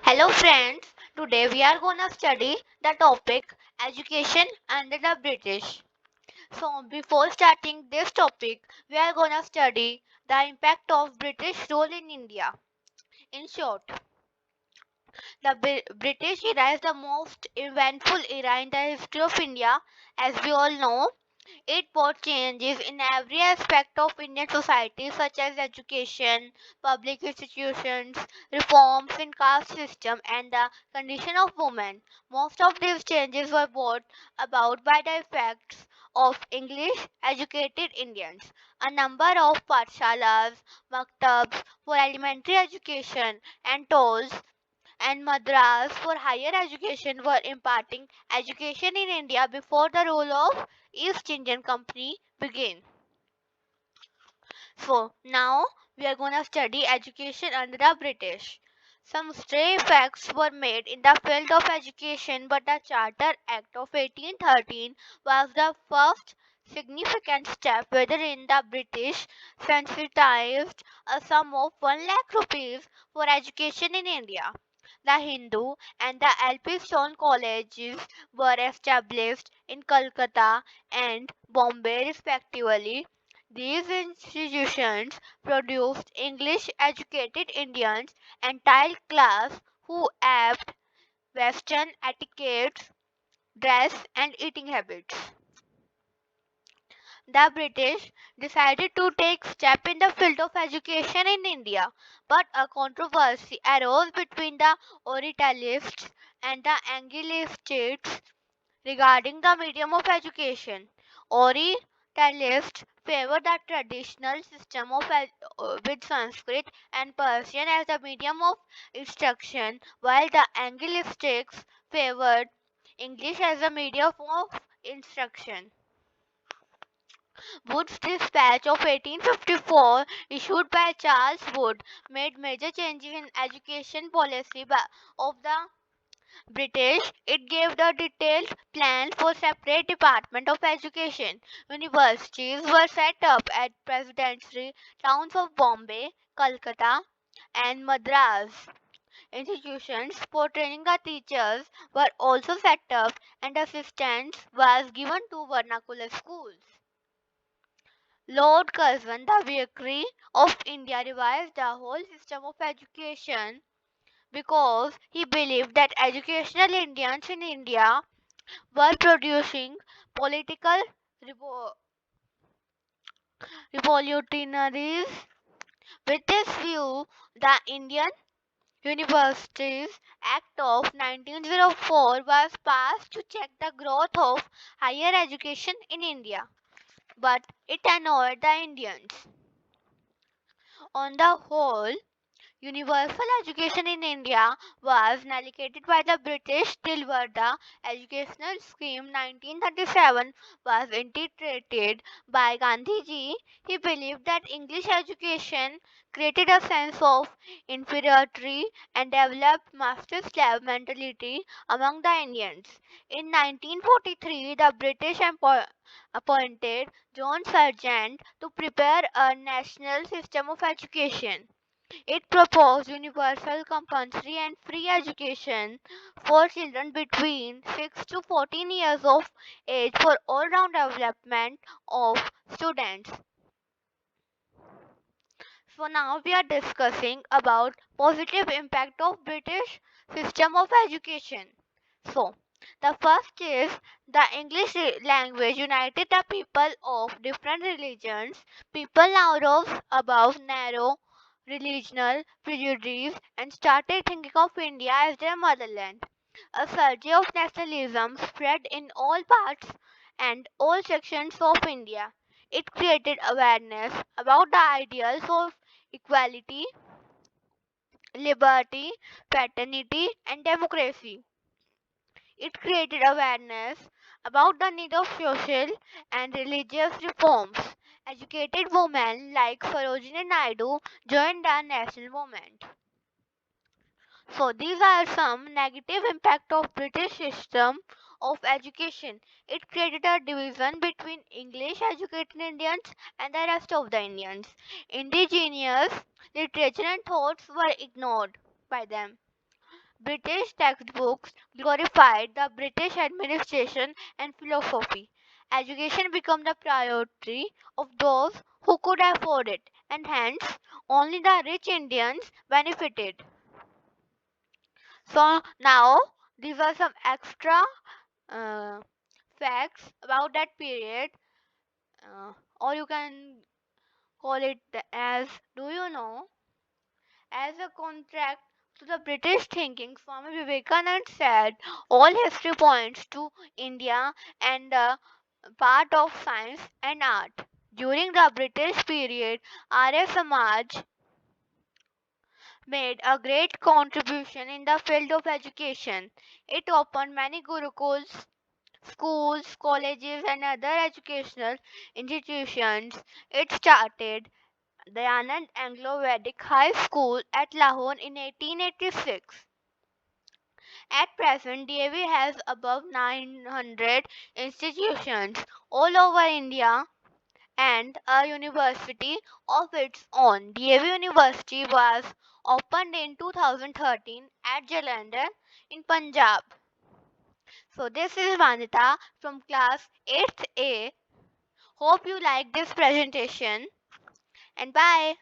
Hello friends, today we are gonna study the topic education under the British. So before starting this topic, we are gonna study the impact of British rule in India. In short, the British era is the most eventful era in the history of India. As we all know, it brought changes in every aspect of Indian society, such as education, public institutions, reforms in caste system, and the condition of women. Most of these changes were brought about by the effects of English educated Indians. A number of pathshalas, maktabs for elementary education, and tolls and Madras for higher education were imparting education in India before the rule of East Indian Company began. So now we are going to study education under the British. Some stray facts were made in the field of education, but the Charter Act of 1813 was the first significant step wherein the British sensitized a sum of 1 lakh rupees for education in India. The Hindu and the LP Stone colleges were established in Calcutta and Bombay respectively. These institutions produced English educated Indians and tile class who aped Western etiquettes, dress, and eating habits. The British decided to take step in the field of education in India, but a controversy arose between the Orientalists and the Anglicistes regarding the medium of education. Orientalists favored the traditional system of with Sanskrit and Persian as the medium of instruction, while the Anglicists favored English as the medium of instruction. Wood's Dispatch of 1854, issued by Charles Wood, made major changes in education policy of the British. It gave the detailed plan for separate department of education. Universities were set up at presidential towns of Bombay, Calcutta, and Madras. Institutions for training the teachers were also set up, and assistance was given to vernacular schools. Lord Curzon, the Viceroy of India, revised the whole system of education because he believed that educational Indians in India were producing political revo- revolutionaries. With this view, the Indian Universities Act of 1904 was passed to check the growth of higher education in India, but it annoyed the Indians. On the whole, universal education in India was navigated by the British till the Educational Scheme 1937 was integrated by Gandhiji. He believed that English education created a sense of inferiority and developed master-slave mentality among the Indians. In 1943, the British appointed John Sargent to prepare a national system of education. It proposed universal, compulsory, and free education for children between 6 to 14 years of age for all round development of students. So now we are discussing about positive impact of British system of education. So the first is the English language united the people of different religions. People now rose above narrow regional prejudice and started thinking of India as their motherland. A surge of nationalism spread in all parts and all sections of India. It created awareness about the ideals of equality, liberty, fraternity, and democracy. It created awareness about the need of social and religious reforms. Educated women like Sarojini Naidu joined the national movement. So these are some negative impact of British system of education. It created a division between English educated Indians and the rest of the Indians. Indigenous literature and thoughts were ignored by them. British textbooks glorified the British administration and philosophy. Education became the priority of those who could afford it, and hence only the rich Indians benefited. So now these are some extra uh, facts about that period, or you can call it as, do you know, as a contract to the British thinking. Swami Vivekananda said all history points to India and the part of science and art. During the British period, Arya Samaj made a great contribution in the field of education. It opened many gurukuls, schools, colleges, and other educational institutions. It started the Anand Anglo-Vedic High School at Lahore in 1886. At present, DAV has above 900 institutions all over India and a university of its own. DAV University was opened in 2013 at Jalandhar in Punjab. So this is Vandita from class 8th A. Hope you like this presentation and bye.